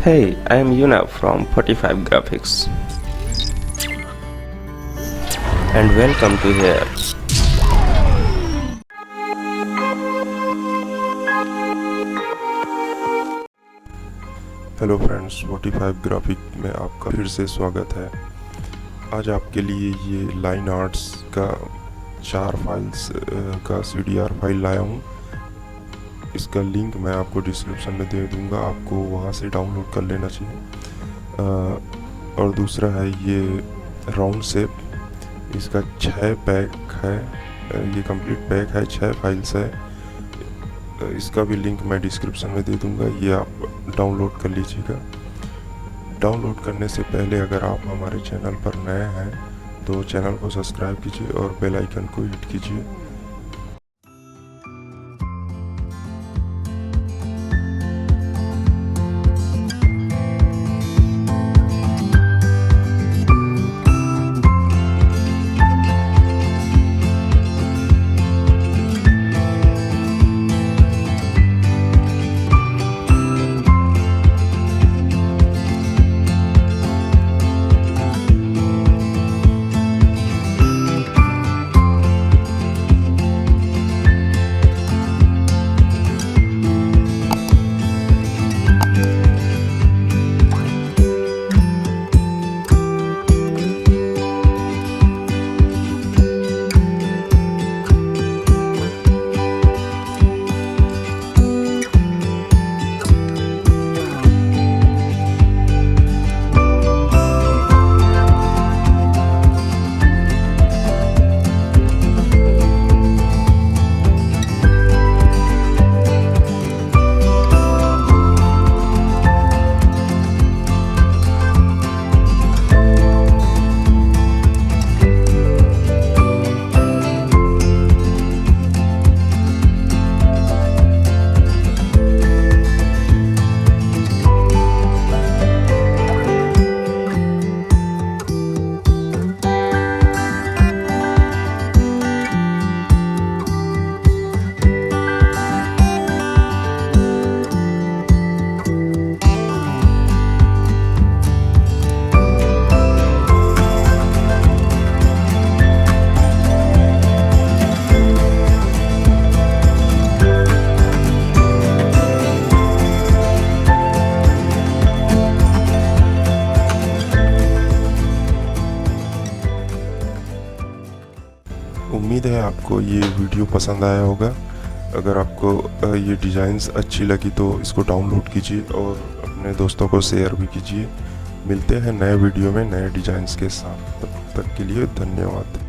Hey, I am Yuna from 45graphics and welcome to here. Hello friends, 45 graphic में आपका फिर से स्वागत है। आज आपके लिए ये लाइन आर्ट्स का 4 फाइल्स का CDR फाइल लाया हूँ। इसका लिंक मैं आपको डिस्क्रिप्शन में दे दूँगा, आपको वहाँ से डाउनलोड कर लेना चाहिए। और दूसरा है ये राउंड शेप, इसका 6 पैक है, ये कंप्लीट पैक है, 6 फाइल्स है। इसका भी लिंक मैं डिस्क्रिप्शन में दे दूंगा, ये आप डाउनलोड कर लीजिएगा। डाउनलोड करने से पहले अगर आप हमारे चैनल पर नए हैं तो चैनल को सब्सक्राइब कीजिए और बेल आइकन को हिट कीजिए। उम्मीद है आपको ये वीडियो पसंद आया होगा। अगर आपको ये डिज़ाइंस अच्छी लगी तो इसको डाउनलोड कीजिए और अपने दोस्तों को शेयर भी कीजिए। मिलते हैं नए वीडियो में नए डिज़ाइंस के साथ, तब तक के लिए धन्यवाद।